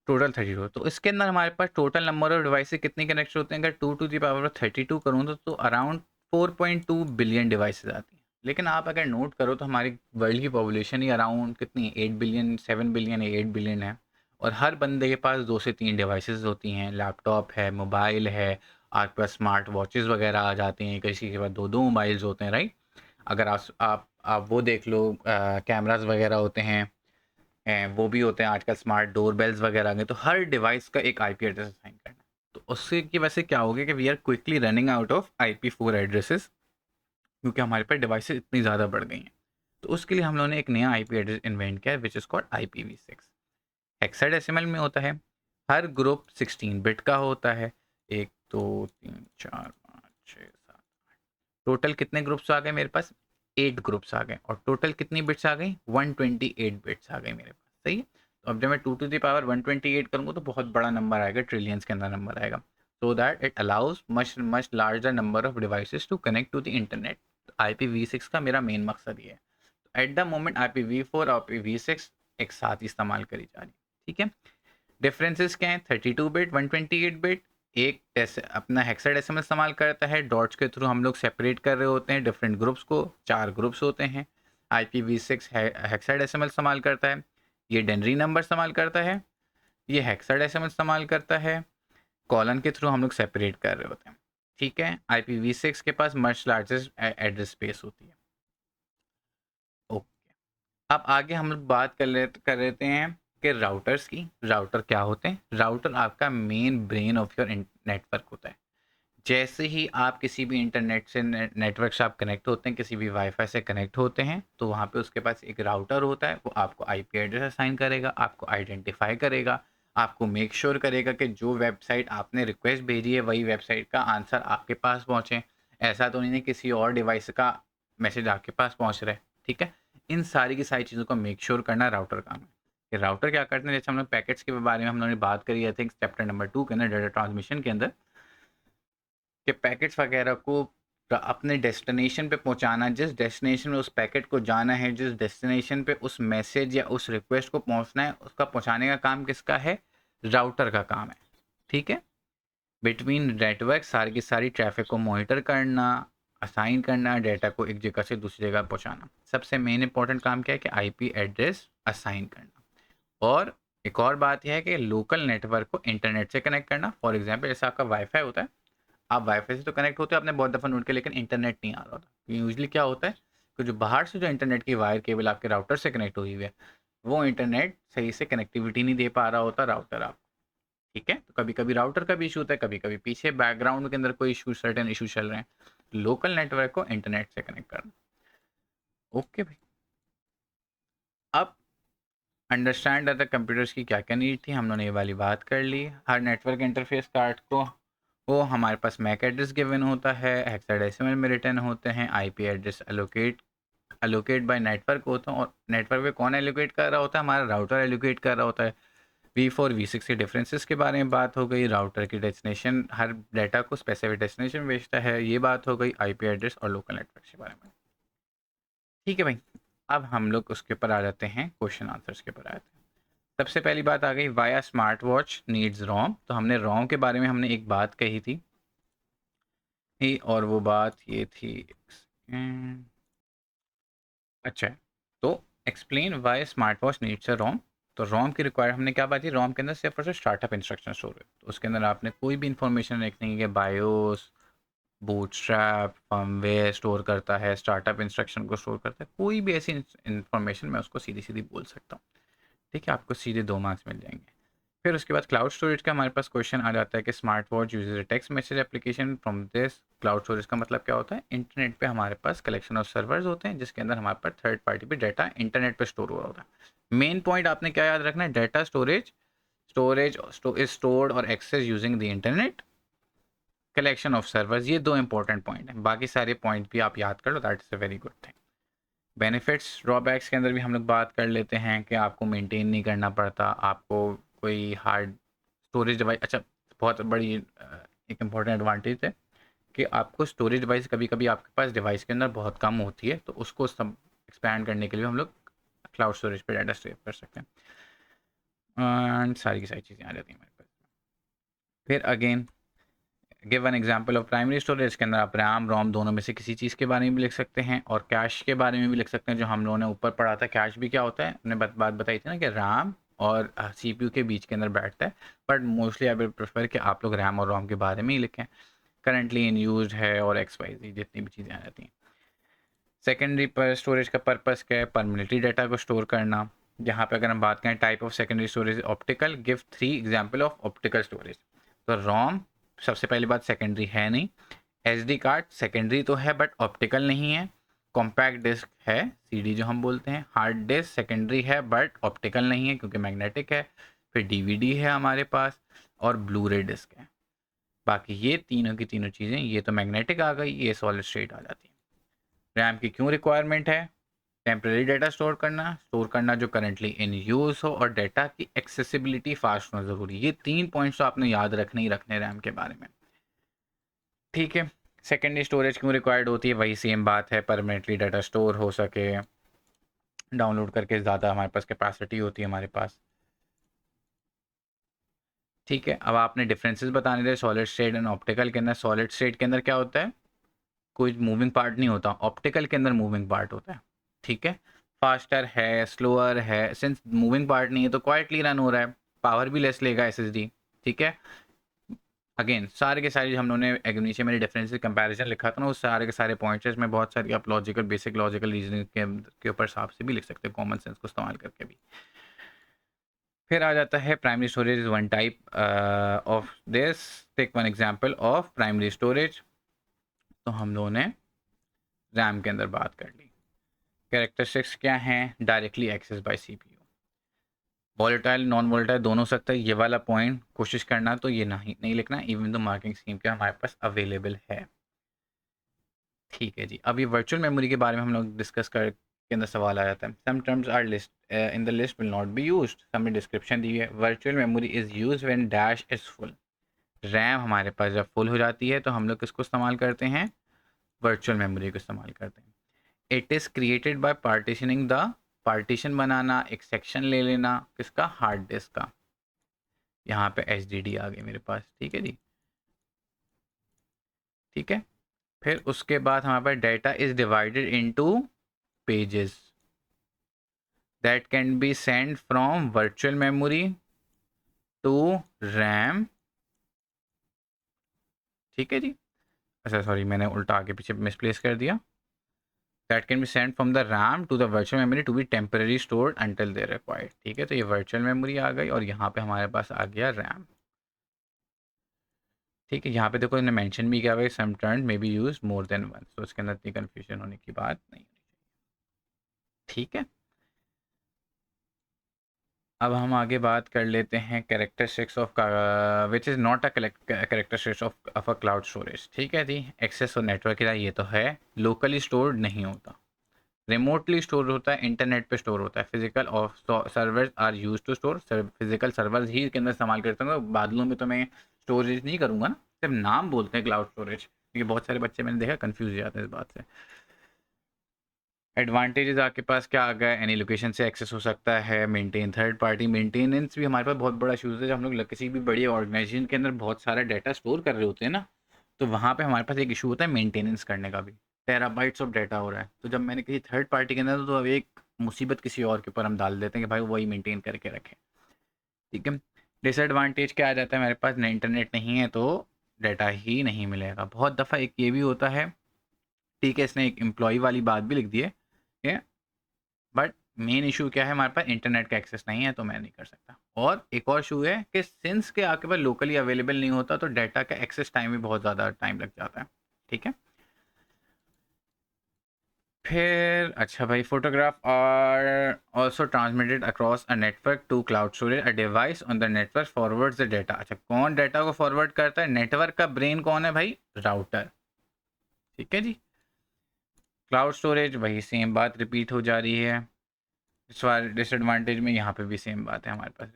टोटल 32। तो इसके अंदर हमारे पास टोटल नंबर ऑफ डिवाइसेस कितनी कनेक्ट होते हैं, अगर 2 टू द पावर 32 करूँ तो अराउंड 4.2 बिलियन डिवाइसेस आती हैं। लेकिन आप अगर नोट करो तो हमारी वर्ल्ड की पॉपुलेशन ही अराउंड कितनी, 8 बिलियन, 7 बिलियन या 8 बिलियन है। और हर बंदे के पास 2 से 3 डिवाइसेस होती हैं, लैपटॉप है, मोबाइल है, आपके पास स्मार्ट वॉचेस वगैरह आ जाती हैं, किसी के पास 2 मोबाइल्स होते हैं, राइट। अगर आप वो देख लो, कैमरास वगैरह होते हैं, वो भी होते हैं आजकल, स्मार्ट डोर बेल्स वगैरह आ गए। तो हर डिवाइस का एक आईपी एड्रेस असाइन करना, तो उससे की वजह से क्या होगा कि we are quickly running out of IP4 addresses, क्योंकि हमारे पास डिवाइसेस इतनी ज़्यादा बढ़ गई हैं। तो उसके लिए हम लोगों ने एक नया आईपी एड्रेस इन्वेंट किया है which is called IPv6। Hexadecimal में होता है, हर ग्रुप 16 बिट का होता है। 1 2 3 4 5 6 7, टोटल कितने ग्रुप्स आ गए मेरे पास? 8 ग्रुप्स आ गए। और टोटल कितनी बिट्स आ गई? 128 बिट्स आ गई मेरे पास। सही है। तो अब जब मैं 2 टू द पावर 128 करूँगा तो बहुत बड़ा नंबर आएगा, ट्रिलियंस के अंदर नंबर आएगा। So that it allows much much larger number of devices to connect to the internet. IPv6 का मेरा मेन मकसद ये है। एट द मोमेंट IPv4 और IPv6 एक साथ ही इस्तेमाल करी जा रही है। ठीक है। डिफरेंसेस क्या हैं? 32 बिट, 128 बिट। एक अपना हेक्साडेसिमल इस्तेमाल करता है, डॉट्स के थ्रू हम लोग सेपरेट कर रहे होते हैं डिफरेंट ग्रुप्स को, 4 ग्रुप्स होते हैं। IPv6 हेक्साडेसिमल इस्तेमाल करता है, ये डेनरी नंबर इस्तेमाल करता है, ये हेक्साडेसिमल इस्तेमाल करता है, कॉलन के थ्रू हम लोग सेपरेट कर रहे होते हैं। ठीक है। IPv6 के पास मच लार्जेस्ट एड्रेस स्पेस होती है। ओके, अब आगे हम लोग बात कर लेते हैं कि राउटर्स की। राउटर क्या होते हैं? राउटर आपका main brain of your network होता है। जैसे ही आप किसी भी इंटरनेट से नेटवर्क से आप कनेक्ट होते हैं, किसी भी वाईफाई से कनेक्ट होते हैं, तो वहाँ पे उसके पास एक राउटर होता है, वो आपको आईपी एड्रेस असाइन करेगा, आपको आइडेंटिफाई करेगा, आपको मेक श्योर करेगा कि जो वेबसाइट आपने रिक्वेस्ट भेजी है वही वेबसाइट का आंसर आपके पास पहुँचे। ऐसा तो नहीं है किसी और डिवाइस का मैसेज आपके पास पहुँच रहा है। ठीक है। इन सारी की सारी चीज़ों को मेक श्योर करना राउटर काम है। कि राउटर क्या करते हैं, जैसे हम लोग पैकेट्स के बारे में हम लोगों ने बात करी, आई थिंक चैप्टर नंबर 2 के अंदर, डाटा ट्रांसमिशन के अंदर, कि पैकेट्स वगैरह को अपने डेस्टिनेशन पे पहुंचाना, जिस डेस्टिनेशन में उस पैकेट को जाना है, जिस डेस्टिनेशन पे उस मैसेज या उस रिक्वेस्ट को पहुंचना है, उसका पहुंचाने का काम किसका है? राउटर का काम है। ठीक है। बिटवीन नेटवर्क सारी की सारी ट्रैफिक को मॉनिटर करना, असाइन करना, डेटा को एक जगह से दूसरी जगह पहुंचाना। सबसे मेन इंपॉर्टेंट काम क्या है कि आईपी एड्रेस असाइन करना। और एक और बात यह है कि लोकल नेटवर्क को इंटरनेट से कनेक्ट करना। फॉर एग्जांपल जैसे आपका वाईफाई होता है, आप वाईफाई से तो कनेक्ट होते हो, आपने बहुत दफ़ा नोट किया, लेकिन इंटरनेट नहीं आ रहा होता। यूजली क्या होता है कि जो बाहर से जो इंटरनेट की वायर केबल आपके राउटर से कनेक्ट हुई हुई है, वो इंटरनेट सही से कनेक्टिविटी नहीं दे पा रहा होता राउटर आपको। ठीक है, तो कभी कभी राउटर का भी इशू होता है, कभी कभी पीछे बैकग्राउंड के अंदर कोई इशू, सर्टेन इशू चल रहे हैं। लोकल नेटवर्क को इंटरनेट से कनेक्ट करना। ओके भाई, अब अंडरस्टैंड दैट कंप्यूटर्स की क्या क्या नीड थी, हम लोगने ये वाली बात कर ली। हर नेटवर्क इंटरफेस कार्ड को वो हमारे पास मैक एड्रेस गिवन होता है, हेक्साडेसिमल में रिटर्न होते हैं। IP address allocate by network होता है, और नेटवर्क पे कौन एलोकेट कर रहा होता है, हमारा राउटर एलोकेट कर रहा होता है। V4 V6 के डिफरेंसेस के बारे में बात हो गई। राउटर की डेस्टिनेशन हर डाटा को स्पेसिफिक डेस्टिनेशन भेजता है, ये बात हो गई आईपी एड्रेस और लोकल नेटवर्क के बारे में। ठीक है भाई, अब हम लोग उसके ऊपर आ जाते हैं, क्वेश्चन आंसर्स के ऊपर आ जाते हैं। सबसे पहली बात आ गई, वाया स्मार्ट वॉच नीड्स रोम। तो हमने रोम के बारे में हमने एक बात कही थी ही, और वो बात ये थी, अच्छा, तो explain why smart watch needs a ROM. तो रोम की रिक्वायर हमने क्या बात की, रोम के अंदर सिर्फ और सिर्फ स्टार्टअप इंस्ट्रक्शन स्टोर है, तो उसके अंदर आपने कोई भी इंफॉर्मेशन लिखनी है, बायोस, बूटस्ट्रैप, फर्मवेयर स्टोर करता है, स्टार्टअप इंस्ट्रक्शन को स्टोर करता है, कोई भी ऐसी इंफॉर्मेशन मैं उसको सीधी सीधी बोल सकता हूँ। ठीक है, आपको सीधे 2 मार्क्स मिल जाएंगे। फिर उसके बाद क्लाउड स्टोरेज का हमारे पास क्वेश्चन आ जाता है कि smart watch uses text message application from this cloud storage. का मतलब क्या होता है, इंटरनेट पे हमारे पास कलेक्शन ऑफ सर्वर्स होते हैं, जिसके अंदर हमारे पास थर्ड पार्टी पे डाटा इंटरनेट पे स्टोर हो रहा होता है। मेन पॉइंट आपने क्या याद रखना है, डाटा स्टोरेज इज स्टोर्ड और access using the internet, collection of servers. ये 2 इंपॉर्टेंट पॉइंट हैं, बाकी सारे पॉइंट भी आप याद कर लो, that is a very good thing. Benefits drawbacks के अंदर भी हम लोग बात कर लेते हैं कि आपको मेंटेन नहीं करना पड़ता, आपको कोई हार्ड स्टोरेज डिवाइस, अच्छा, बहुत बड़ी एक इम्पॉर्टेंट एडवांटेज है कि आपको स्टोरेज डिवाइस कभी कभी आपके पास डिवाइस के अंदर बहुत कम होती है, तो उसको सब एक्सपैंड करने के लिए हम लोग क्लाउड स्टोरेज पर डाटा सेव कर सकते हैं, एंड सारी की सारी चीज़ें आ जाती हैं हमारे पास। फिर again give an example of primary storage, के अंदर आप रैम रोम दोनों में से किसी चीज़ के बारे में भी लिख सकते हैं, और कैश के बारे में भी लिख सकते हैं, जो हम लोगों ने ऊपर पढ़ा था। कैश भी क्या होता है, हमने बात बताई थी ना कि रैम और सीपीयू के बीच के अंदर बैठता है, but mostly I will prefer कि आप लोग रैम और रोम के बारे में ही लिखें, करंटली इन यूज है और XYZ जितनी भी चीज़ें आ जाती हैं। सेकेंडरी पर स्टोरेज का पर्पस क्या है, परमानेंटली डाटा को स्टोर करना। यहाँ पे अगर हम बात करें type of secondary storage, optical, give 3 example of optical storage. तो रोम सबसे पहली बात सेकेंडरी है नहीं, SD कार्ड सेकेंडरी तो है बट ऑप्टिकल नहीं है, कॉम्पैक्ट डिस्क है, CD जो हम बोलते हैं, हार्ड डिस्क सेकेंडरी है बट ऑप्टिकल नहीं है क्योंकि मैग्नेटिक है, फिर DVD है हमारे पास, और ब्लू रे डिस्क है। बाकी ये तीनों की तीनों चीज़ें, ये तो मैग्नेटिक आ गई, ये सॉलिड स्टेट आ जाती है। रैम की क्यों रिक्वायरमेंट है, टेम्प्रेरी डाटा स्टोर करना जो करंटली इन यूज़ हो, और डाटा की एक्सेसिबिलिटी फास्ट होना ज़रूरी। ये 3 पॉइंट्स तो आपने याद रखने ही रखने रैम के बारे में। ठीक है, सेकेंडरी स्टोरेज क्यों रिक्वायर्ड होती है, वही सेम बात है, परमानेंटली डाटा स्टोर हो सके, डाउनलोड करके ज़्यादा हमारे पास कैपेसिटी होती है हमारे पास। ठीक है, अब आपने डिफरेंसेस बताने थे सॉलिड स्टेट एंड ऑप्टिकल के अंदर। सॉलिड स्टेट के अंदर क्या होता है, कोई मूविंग पार्ट नहीं होता, ऑप्टिकल के अंदर मूविंग पार्ट होता है। ठीक है, फास्टर है, स्लोअर है, सिंस मूविंग पार्ट नहीं है तो क्वाइटली रन हो रहा है, पावर भी लेस लेगा SSD। ठीक है, अगेन सारे के सारे हम लोगों ने नीचे मैंने डिफरेंसेस कंपैरिजन लिखा था ना, उस सारे के सारे पॉइंट्स में बहुत सारी आप लॉजिकल, बेसिक लॉजिकल रीजनिंग के ऊपर हिसाब से भी लिख सकते हैं, कॉमन सेंस को इस्तेमाल करके भी। फिर आ जाता है primary storage is one type of this, take one example of primary storage. तो हम लोगों ने रैम के अंदर बात कर ली। कैरेक्टरिस्टिक्स क्या हैं, directly access by CPU, volatile non volatile दोनों सकता है, ये वाला पॉइंट कोशिश करना तो ये नहीं लिखना, इवन तो मार्किंग स्कीम के हमारे पास अवेलेबल है। ठीक है जी, अब ये वर्चुअल मेमोरी के बारे में हम लोग डिस्कस कर के अंदर सवाल आ जाता है। Some terms are list in the list will not be used, हमने डिस्क्रिप्शन दी है। Virtual memory is use when dash is full, RAM हमारे पास जब फुल हो जाती है तो हम लोग किसको इस्तेमाल करते हैं, वर्चुअल मेमोरी को इस्तेमाल करते हैं। It is created by partitioning the, partition बनाना, एक सेक्शन ले लेना किसका, हार्ड डिस्क का। यहाँ पे HDD आ गई मेरे पास। ठीक है जी, ठीक है, फिर उसके बाद हमारे पास data is divided into pages that can be send from virtual memory to RAM. ठीक है जी। अच्छा सॉरी, मैंने उल्टा आगे पीछे मिसप्लेस कर दिया। That can be send from the RAM to the virtual memory to be temporary stored until they required. ठीक है, तो ये वर्चुअल मेमोरी आ गई और यहाँ पे हमारे पास आ गया रैम। ठीक है, यहाँ पे देखो इन्हें मेंशन भी किया हुआ है some term may be use more than one, तो इसके अंदर इतनी कन्फ्यूजन होने की बात नहीं। ठीक है, अब हम आगे बात कर लेते हैं characteristics of which is not a characteristics of a cloud storage. ठीक है जी, एक्सेस और नेटवर्क का ये तो है, लोकली स्टोर्ड नहीं होता, रिमोटली स्टोर होता है, इंटरनेट पे स्टोर होता है। Physical of servers are use to store, physical servers ही के अंदर इस्तेमाल करते हैं। बादलों में तो मैं स्टोरेज नहीं करूँगा ना, सिर्फ नाम बोलते हैं क्लाउड स्टोरेज, क्योंकि बहुत सारे बच्चे मैंने देखा कंफ्यूज हो जाते हैं इस बात से। एडवांटेजेस आपके पास क्या आ गया, एनी लोकेशन से एक्सेस हो सकता है, मेंटेन थर्ड पार्टी मेंटेनेंस भी हमारे पास बहुत बड़ा इशूज़ है। जब हम लोग किसी भी बड़ी ऑर्गेनाइजेशन के अंदर बहुत सारा डाटा स्टोर कर रहे होते हैं ना, तो वहाँ पे हमारे पास एक इशू होता है मेंटेनेंस करने का भी। टेराबाइट्स ऑफ डाटा हो रहा है, तो जब मैंने किसी थर्ड पार्टी के अंदर, तो अब एक मुसीबत किसी और के ऊपर हम डाल देते हैं कि भाई वही मेंटेन करके रखें। ठीक है, डिसएडवांटेज क्या आ जाता है, मेरे पास इंटरनेट नहीं है तो डाटा ही नहीं मिलेगा। बहुत दफ़ा एक ये भी होता है, ठीक है इसने एक एम्प्लॉय वाली बात भी लिख दी है, बट मेन इशू क्या है, हमारे पास इंटरनेट का एक्सेस नहीं है तो मैं नहीं कर सकता। और एक और इशू है कि सिंस के आपके पास लोकली अवेलेबल नहीं होता, तो डाटा का एक्सेस टाइम भी बहुत ज़्यादा टाइम लग जाता है। ठीक है, फिर अच्छा भाई, photograph are also transmitted across a network to cloud storage, a device on the network forwards the data. अच्छा, कौन डाटा को फॉरवर्ड करता है, नेटवर्क का ब्रेन कौन है भाई, राउटर। ठीक है जी, क्लाउड स्टोरेज वही सेम बात रिपीट हो जा रही है। डिसएडवांटेज में यहाँ पे भी सेम बात है हमारे पास।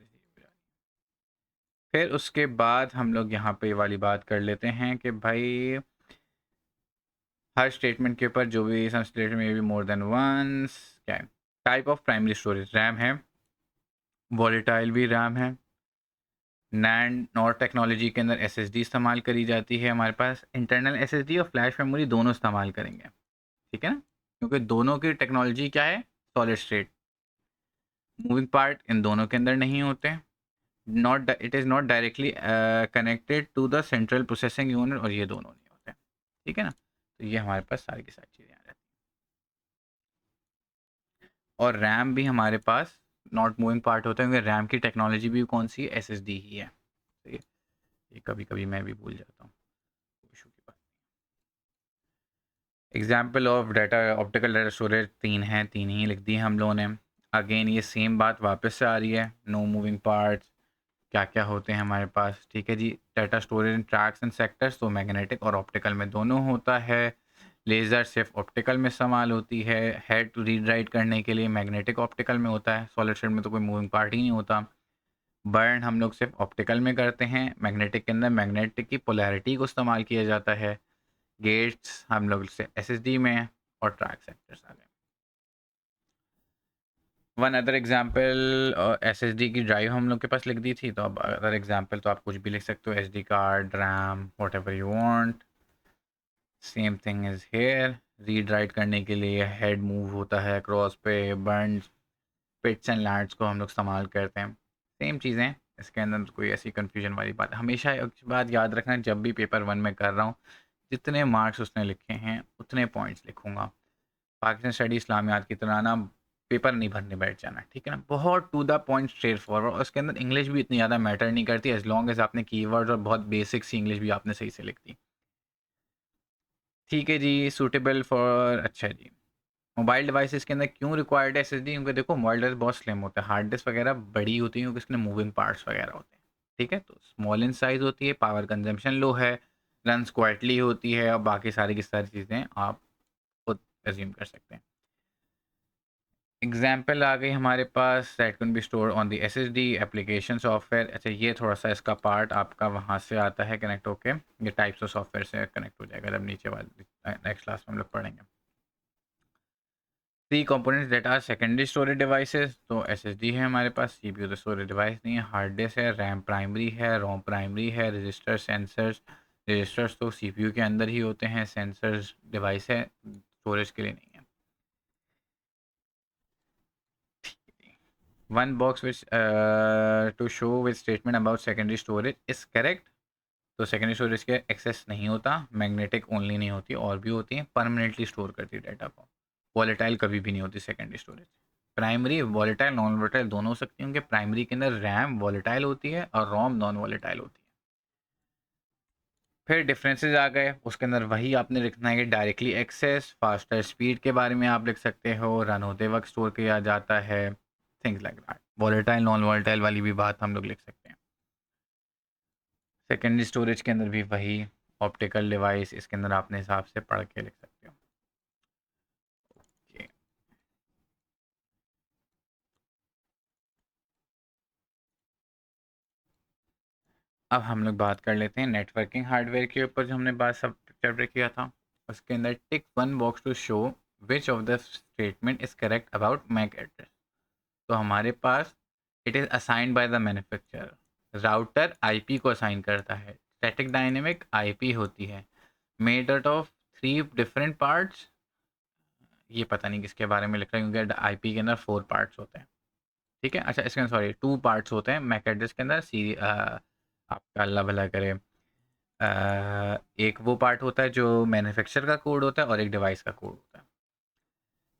फिर उसके बाद हम लोग यहाँ पे वाली बात कर लेते हैं कि भाई हर स्टेटमेंट के ऊपर जो भी सम स्टेटमेंट में भी मोर देन वंस, क्या है, type of primary storage, RAM है, वॉलेटाइल भी रैम है, नैंड नॉर टेक्नोलॉजी के अंदर एसएसडी इस्तेमाल करी जाती है। हमारे पास इंटरनल एसएसडी और फ्लैश मेमोरी दोनों इस्तेमाल करेंगे। ठीक है ना, क्योंकि दोनों की टेक्नोलॉजी क्या है, solid state. Moving part in दोनों के अंदर नहीं होते, not it is not directly connected to the central processing unit, और ये दोनों नहीं होते। ठीक है ना, तो ये हमारे पास सारी की सारी चीज़ें आ जाती हैं। और रैम भी हमारे पास नॉट मूविंग पार्ट होता है, क्योंकि रैम की टेक्नोलॉजी भी कौन सी है, एसएसडी ही है। तो ये कभी कभी मैं भी भूल जाता हूँ, इशू की बात। Example of data optical data storage तीन हैं, तीन ही लिख दी हम लोगों ने। अगेन ये सेम बात वापस से आ रही है, नो मूविंग पार्ट्स, क्या क्या होते हैं हमारे पास। ठीक है जी, data storage in tracks and sectors, तो मैग्नेटिक और ऑप्टिकल में दोनों होता है। लेज़र सिर्फ ऑप्टिकल में इस्तेमाल होती है, हेड टू रीड राइट करने के लिए मैग्नेटिक ऑप्टिकल में होता है, सॉलिड स्टेट में तो कोई मूविंग पार्ट ही नहीं होता। बर्न हम लोग सिर्फ ऑप्टिकल में करते हैं, मैग्नेटिक के अंदर मैग्नेटिक की पोलैरिटी को इस्तेमाल किया जाता है। गेट्स हम लोग से एसएसडी में, और ट्रैक सेक्टर्स आ गए। वन अदर एग्जाम्पल, एसएसडी की ड्राइव हम लोग के पास लिख दी थी, तो अब अदर एग्जाम्पल तो आप कुछ भी लिख सकते हो, SD card, RAM, what ever you want. Same thing is here, read write करने के लिए हेड मूव होता है क्रॉस पे, बर्न पिट्स एंड लैंड्स को हम लोग इस्तेमाल करते हैं। सेम चीज़ें, इसके अंदर कोई ऐसी कन्फ्यूजन वाली बात, हमेशा एक बात याद रखना, जब भी पेपर वन में कर रहा हूँ, जितने मार्क्स उसने लिखे हैं उतने पॉइंट्स लिखूंगा। पाकिस्तान स्टडी इस्लामियात की तरह ना पेपर नहीं भरने बैठ जाना। ठीक है ना, बहुत to the point straight forward, और उसके अंदर इंग्लिश भी इतनी ज़्यादा मैटर नहीं करती, एज लॉन्ग एज आपने कीवर्ड्स और बहुत बेसिक सी इंग्लिश भी आपने सही से लिख दी। ठीक है जी, सूटेबल फॉर, अच्छा जी, मोबाइल डिवाइसेस के अंदर क्यों रिक्वायर्ड है एसएसडी, क्योंकि देखो मोबाइल डिवाइस बहुत स्लिम होता है, हार्ड डिस्क वगैरह बड़ी होती है क्योंकि इसके मूविंग पार्ट्स वगैरह होते हैं। ठीक है, तो स्मॉल इन साइज होती है, पावर कंजम्पशन लो है, रन क्वाइटली होती है, और बाकी सारी की सारी चीज़ें आप खुद एज्यूम कर सकते हैं। एग्जाम्पल आ गई हमारे पास, that can be store on the SSD application software. अच्छा, ये थोड़ा सा इसका पार्ट आपका वहाँ से आता है कनेक्ट होके, ये टाइप्स ऑफ सॉफ्टवेयर से कनेक्ट हो जाएगा जब नीचे वाली नेक्स्ट क्लास में हम लोग पढ़ेंगे। Three components that are secondary storage devices, तो एसएसडी है हमारे पास, सीपीयू तो स्टोरेज डिवाइस नहीं है, हार्ड डिस्क है, रैम प्राइमरी है, रोम प्राइमरी है, रजिस्टर सेंसर्स रजिस्टर्स तो सीपीयू के अंदर ही होते हैं, सेंसर्स डिवाइस है, स्टोरेज के लिए नहीं है। One box which to show with statement about secondary storage is correct. तो सेकेंडरी स्टोरेज के एक्सेस नहीं होता, मैग्नेटिक ओनली नहीं होती, और भी होती हैं, परमानेंटली स्टोर करती है डाटा को। वॉलेटाइल कभी भी नहीं होती secondary storage. Primary volatile non volatile दोनों हो सकती हैं, क्योंकि प्राइमरी के अंदर रैम वॉलेटाइल होती है और रोम नॉन वॉलेटाइल होती है। फिर डिफरेंसेस आ गए, उसके अंदर वही आपने लिखना है कि डायरेक्टली एक्सेस, फास्टर स्पीड के बारे में आप लिख सकते हो, रन होते वक्त स्टोर किया जाता है, things like that. Volatile non volatile वाली भी बात हम लोग लिख सकते हैं। सेकेंडरी स्टोरेज के अंदर भी वही ऑप्टिकल डिवाइस, इसके अंदर आपने हिसाब से पढ़ के लिख सकते हो। Okay. अब हम लोग बात कर लेते हैं नेटवर्किंग हार्डवेयर के ऊपर, जो हमने बात सब चैप्टर किया था। उसके अंदर tick one box to show which of the statement is correct about MAC address. तो हमारे पास it is assigned by the manufacturer. Router IP को असाइन करता है, स्टैटिक डायनेमिक आईपी होती है, made out of 3 different parts. ये पता नहीं किसके बारे में लिख रहा है, क्योंकि आईपी के अंदर 4 पार्ट्स होते हैं। ठीक है, अच्छा इसके अंदर सॉरी 2 पार्ट्स होते हैं मैक एड्रेस के अंदर। आपका अल्लाह भला करे। एक वो पार्ट होता है जो मैन्युफैक्चरर का कोड होता है, और एक डिवाइस का कोड होता है।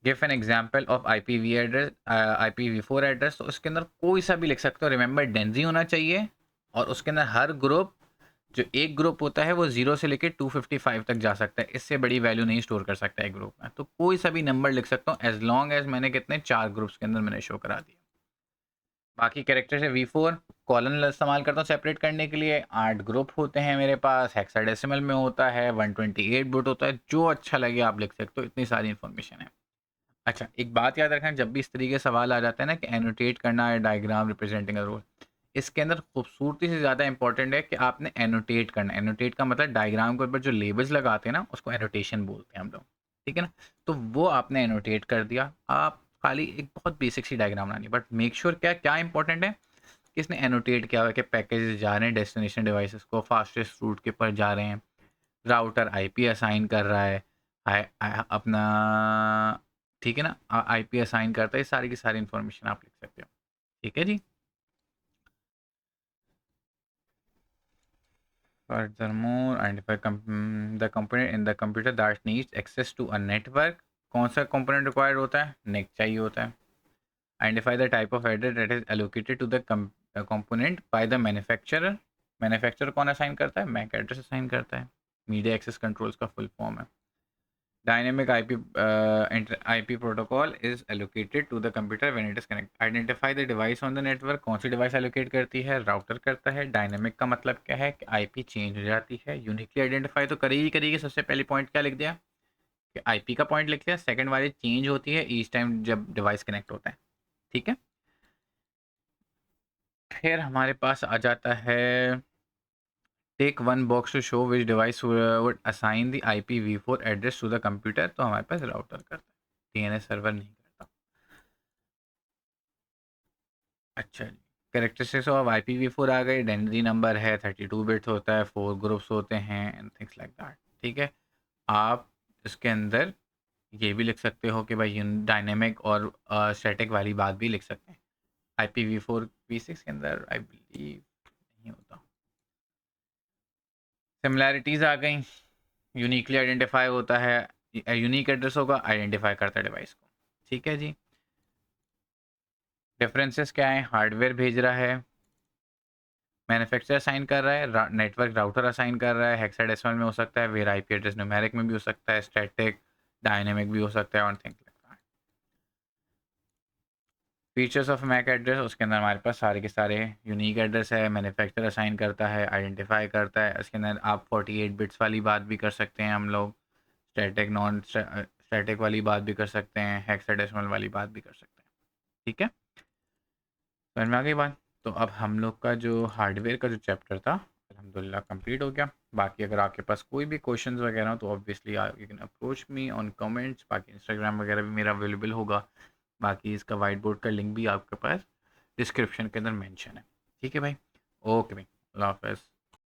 Give an example of IPv address, IPv4 address. तो उसके अंदर कोई सा भी लिख सकते हो, रिमेंबर डेंजी होना चाहिए, और उसके अंदर हर ग्रुप, जो एक ग्रुप होता है वो 0 से लेकर 255 तक जा सकता है, इससे बड़ी वैल्यू नहीं स्टोर कर सकता एक ग्रुप में। तो कोई सा भी नंबर लिख सकता हूँ, एज लॉन्ग एज मैंने कितने 4 ग्रुप्स के अंदर मैंने शो करा दिया। बाकी कैरेक्टर है V4, कॉलन इस्तेमाल करता हूँ सेपरेट करने के लिए। 8 ग्रुप होते हैं मेरे पास, हेक्साडेसिमल में होता है, 128 बिट होता है, जो अच्छा लगे आप लिख सकते हो, इतनी सारी इन्फॉर्मेशन है। अच्छा, एक बात याद रखना, जब भी इस तरीके से सवाल आ जाता है ना कि एनोटेट करना है डायग्राम रिप्रेजेंटिंग अ रोल, इसके अंदर खूबसूरती से ज़्यादा इंपॉर्टेंट है कि आपने एनोटेट करना है। एनोटेट का मतलब डायग्राम के ऊपर जो लेबल्स लगाते हैं ना, उसको एनोटेशन बोलते हैं हम लोग। ठीक है ना, तो वो आपने एनोटेट कर दिया। आप खाली एक बहुत बेसिक सी डायग्राम बनानी, बट मेक श्योर क्या क्या इंपॉर्टेंट है कि इसने एनोटेट किया हुआ है कि पैकेजेस जा रहे हैं डेस्टिनेशन डिवाइसेस को, फास्टेस्ट रूट के ऊपर जा रहे हैं, राउटर आईपी असाइन कर रहा है, अपना, ठीक है ना, आईपी असाइन करता है, सारी की सारी इन्फॉर्मेशन आप लिख सकते हो। ठीक है जी। Furthermore identify the component in the computer that needs access to a network. कौन सा कंपोनेंट रिक्वायर्ड होता है, नेट चाहिए होता है। Identify the type of address that is allocated to the component by the manufacturer. Manufacturer कौन assign करता है, मैक एड्रेस असाइन करता है। मीडिया एक्सेस कंट्रोल्स का फुल फॉर्म है। Dynamic IP protocol is allocated to the computer when it is connected. Identify the device on the network. कौन सी device allocate करती है, राउटर करता है। डायनेमिक का मतलब क्या है कि आईपी चेंज हो जाती है। यूनिकली आइडेंटिफाई तो करेगी करेगी, सबसे पहले पॉइंट क्या लिख दिया कि आईपी का पॉइंट लिख लिया। सेकंड वाली चेंज होती है ईच टाइम जब डिवाइस कनेक्ट होता है। ठीक है, फिर हमारे पास आ जाता है take one box to show which device would assign the IPv4 address to the computer. तो हमारे पास राउटर करता है, DNS सर्वर नहीं करता। अच्छा जी, कैरेक्टरिस्टिक्स ऑफ IPv4 आ गई। डेंसिटी नंबर है, 32 बिट्स होता है, 4 ग्रुप्स होते हैं, एंड थिंग्स लाइक दैट। ठीक है, आप इसके अंदर ये भी लिख सकते हो कि भाई डायनेमिक और स्टैटिक वाली बात भी लिख सकते हैं। IPv4 V6 के अंदर आई बिलीव नहीं होता। सिमिलैरिटीज़ आ गई, यूनिकली आइडेंटिफाई होता है, यूनिक एड्रेस होगा, आइडेंटिफाई करता है डिवाइस को। ठीक है जी। डिफरेंसेस क्या है, हार्डवेयर भेज रहा है, मैन्युफैक्चरर असाइन कर रहा है, नेटवर्क राउटर असाइन कर रहा है। हेक्साडेसिमल में हो सकता है, वेर आईपी एड्रेस न्यूमेरिक में भी हो सकता है, स्टैटिक डायनेमिक भी हो सकता है, और things like that. Features of MAC address, उसके अंदर हमारे पास सारे के सारे यूनिक एड्रेस है, मैन्युफैक्चरर असाइन करता है, आइडेंटिफाई करता है। इसके अंदर आप 48 बिट्स वाली बात भी कर सकते हैं हम लोग, स्टैटिक नॉन स्टैटिक वाली बात भी कर सकते हैं, हेक्साडेसिमल वाली बात भी कर सकते हैं। ठीक है, समझ में आ गई बात। तो अब हम लोग का जो हार्डवेयर का जो चैप्टर था अल्हम्दुलिल्लाह कंप्लीट हो गया। बाकी अगर आपके पास कोई भी क्वेश्चंस वगैरह हो तो obviously you can approach me on comments. बाकी इंस्टाग्राम वगैरह भी मेरा अवेलेबल होगा। बाकी इसका वाइट बोर्ड का लिंक भी आपके पास डिस्क्रिप्शन के अंदर मेंशन है। ठीक है भाई, ओके भाई, अल्लाह हाफ़िज़।